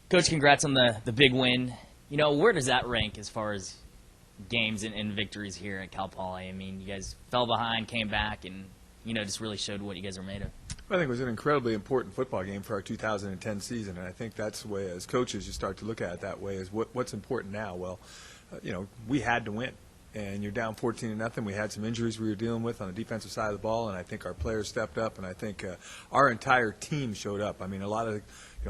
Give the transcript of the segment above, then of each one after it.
Coach, congrats on the big win. Where does that rank as far as games and victories here at Cal Poly? I mean, you guys fell behind, came back, and, just really showed what you guys are made of. I think it was an incredibly important football game for our 2010 season, and I think that's the way, as coaches, you start to look at it that way, is what's important now. Well, we had to win, and you're down 14-0. We had some injuries we were dealing with on the defensive side of the ball, and I think our players stepped up, and I think our entire team showed up. I mean, a lot of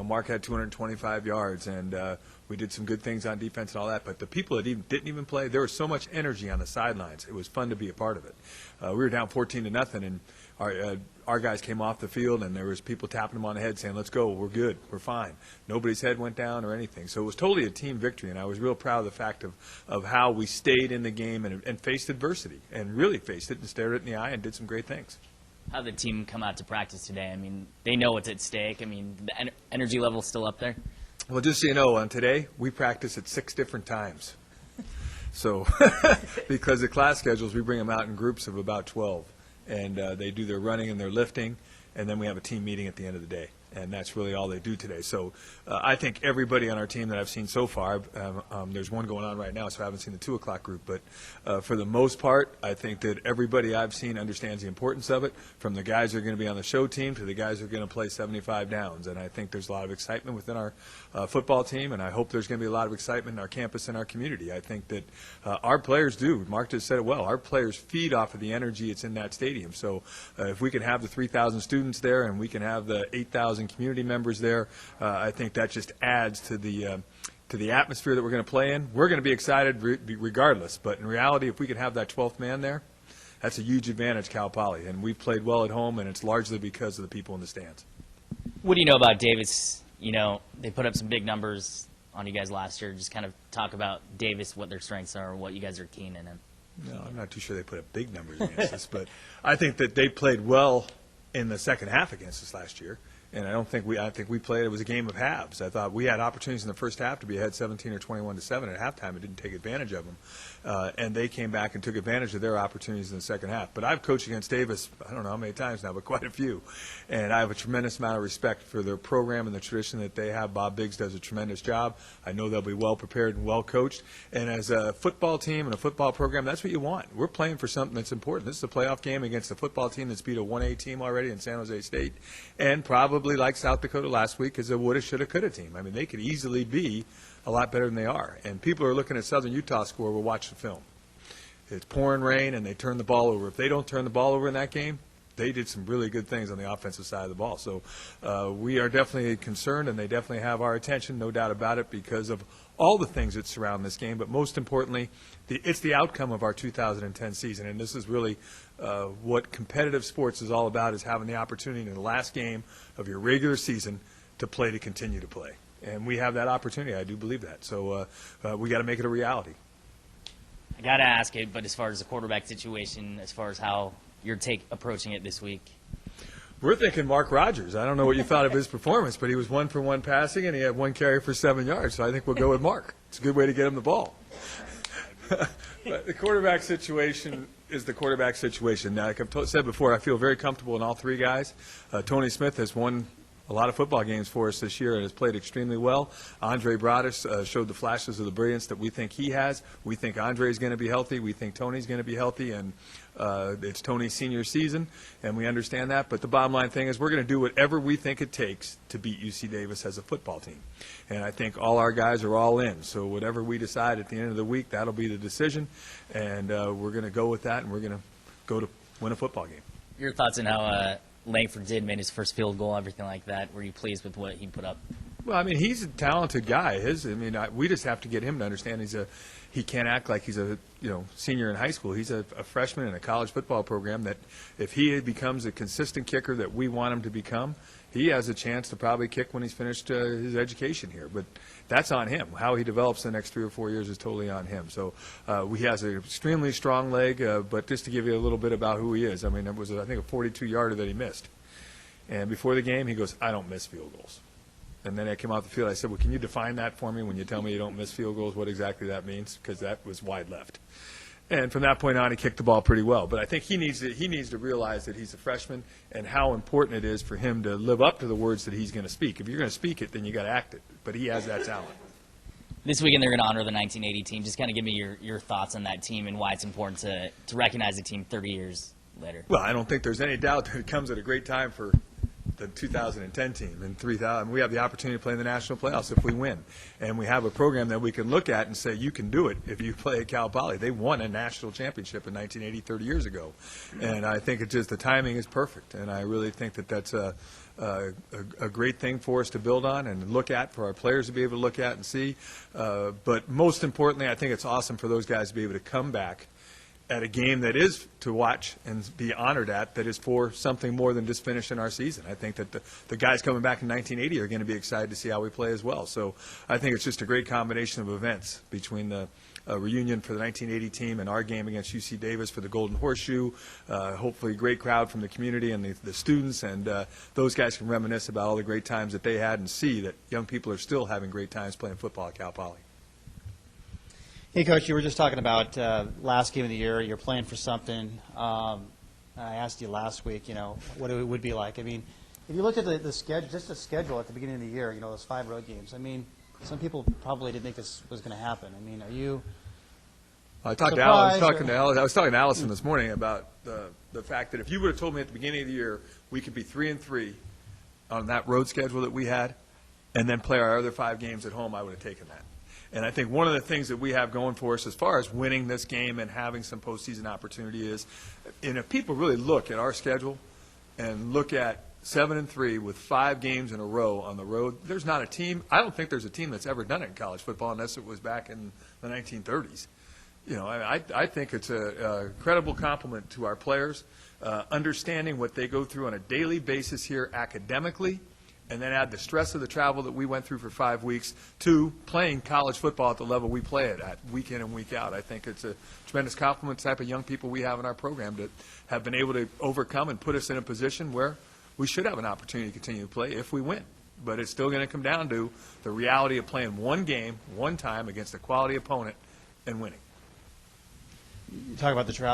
Mark had 225 yards, and we did some good things on defense and all that, but the people that didn't even play, there was so much energy on the sidelines. It was fun to be a part of it. We were down 14-0, and our guys came off the field, and there was people tapping them on the head saying, let's go, we're good, we're fine. Nobody's head went down or anything. So it was totally a team victory, and I was real proud of the fact of how we stayed in the game and faced adversity, and really faced it and stared it in the eye and did some great things. How did the team come out to practice today? I mean, they know what's at stake. I mean, the energy level's still up there? Well, just so you know, on today, we practice at 6 different times. So because the class schedules, we bring them out in groups of about 12. And they do their running and their lifting, and then we have a team meeting at the end of the day. And that's really all they do today. So I think everybody on our team that I've seen so far, there's one going on right now, so I haven't seen the 2 o'clock group. But for the most part, I think that everybody I've seen understands the importance of it, from the guys who are going to be on the show team to the guys who are going to play 75 downs. And I think there's a lot of excitement within our football team, and I hope there's going to be a lot of excitement in our campus and our community. I think that our players do. Mark just said it well. Our players feed off of the energy that's in that stadium. So if we can have the 3,000 students there and we can have the 8,000 community members there, I think that just adds to the atmosphere that we're going to play in. We're going to be excited regardless, but in reality, if we can have that 12th man there, that's a huge advantage, Cal Poly. And we've played well at home, and it's largely because of the people in the stands. What do you know about Davis? They put up some big numbers on you guys last year. Just kind of talk about Davis, what their strengths are, what you guys are keen in him. No, I'm not too sure they put up big numbers against us, but I think that they played well in the second half against us last year. And I think we played. It was a game of halves. I thought we had opportunities in the first half to be ahead 17 or 21-7 at halftime and didn't take advantage of them. And they came back and took advantage of their opportunities in the second half. But I've coached against Davis, I don't know how many times now, but quite a few. And I have a tremendous amount of respect for their program and the tradition that they have. Bob Biggs does a tremendous job. I know they'll be well prepared and well coached. And as a football team and a football program, that's what you want. We're playing for something that's important. This is a playoff game against a football team that's beat a 1A team already in San Jose State, and probably like South Dakota last week is a woulda, shoulda, coulda team. I mean, they could easily be a lot better than they are. And people are looking at Southern Utah's score. We'll watch the film. It's pouring rain, and they turn the ball over. If they don't turn the ball over in that game, they did some really good things on the offensive side of the ball. So we are definitely concerned, and they definitely have our attention, no doubt about it, because of all the things that surround this game. But most importantly, it's the outcome of our 2010 season. And this is really what competitive sports is all about, is having the opportunity in the last game of your regular season to play, to continue to play. And we have that opportunity. I do believe that. So we got to make it a reality. I got to ask it, but as far as the quarterback situation, as far as how you're approaching it this week? We're thinking Mark Rogers. I don't know what you thought of his performance, but he was 1 for 1 passing, and he had 1 carry for 7 yards. So I think we'll go with Mark. It's a good way to get him the ball. But the quarterback situation is the quarterback situation. Now, like I've said before, I feel very comfortable in all 3 guys. Tony Smith has won a lot of football games for us this year and has played extremely well. Andre Broaddus showed the flashes of the brilliance that we think he has. We think Andre is going to be healthy. We think Tony's going to be healthy, and it's Tony's senior season, and we understand that. But the bottom line thing is we're going to do whatever we think it takes to beat UC Davis as a football team. And I think all our guys are all in. So whatever we decide at the end of the week, that'll be the decision. And we're going to go with that, and we're going to go to win a football game. Your thoughts on how Langford made his first field goal, everything like that? Were you pleased with what he put up? Well, I mean, he's a talented guy. We just have to get him to understand he can't act like he's a senior in high school. He's a freshman in a college football program that if he becomes a consistent kicker that we want him to become, he has a chance to probably kick when he's finished his education here. But that's on him. How he develops the next 3 or 4 years is totally on him. So he has an extremely strong leg, but just to give you a little bit about who he is, I mean, it was, I think, a 42-yarder that he missed. And before the game, he goes, I don't miss field goals. And then I came off the field. I said, well, can you define that for me when you tell me you don't miss field goals, what exactly that means? Because that was wide left. And from that point on, he kicked the ball pretty well. But I think he needs to realize that he's a freshman and how important it is for him to live up to the words that he's going to speak. If you're going to speak it, then you got to act it. But he has that talent. This weekend they're going to honor the 1980 team. Just kind of give me your thoughts on that team and why it's important to recognize the team 30 years later. Well, I don't think there's any doubt that it comes at a great time for the 2010 team. And 3000, we have the opportunity to play in the national playoffs if we win. And we have a program that we can look at and say, you can do it if you play at Cal Poly. They won a national championship in 1980, 30 years ago. And I think it's just the timing is perfect. And I really think that that's a great thing for us to build on and look at, for our players to be able to look at and see. But most importantly, I think it's awesome for those guys to be able to come back at a game that is to watch and be honored at, that is for something more than just finishing our season. I think that the guys coming back in 1980 are going to be excited to see how we play as well. So I think it's just a great combination of events between the reunion for the 1980 team and our game against UC Davis for the Golden Horseshoe. Hopefully a great crowd from the community and the students, and those guys can reminisce about all the great times that they had and see that young people are still having great times playing football at Cal Poly. Hey, Coach, you were just talking about last game of the year. You're playing for something. I asked you last week, what it would be like. I mean, if you looked at the schedule, just the schedule at the beginning of the year, those 5 road games. I mean, some people probably didn't think this was going to happen. I mean, are you? I was talking to Allison this morning about the fact that if you would have told me at the beginning of the year we could be 3-3 on that road schedule that we had, and then play our other 5 games at home, I would have taken that. And I think one of the things that we have going for us as far as winning this game and having some postseason opportunity is, and if people really look at our schedule and look at 7-3 with 5 games in a row on the road, there's not a team, I don't think there's a team that's ever done it in college football unless it was back in the 1930s. I think it's a credible compliment to our players, understanding what they go through on a daily basis here academically, and then add the stress of the travel that we went through for 5 weeks to playing college football at the level we play it at week in and week out. I think it's a tremendous compliment to the type of young people we have in our program that have been able to overcome and put us in a position where we should have an opportunity to continue to play if we win. But it's still going to come down to the reality of playing one game, one time against a quality opponent and winning. You talk about the travel.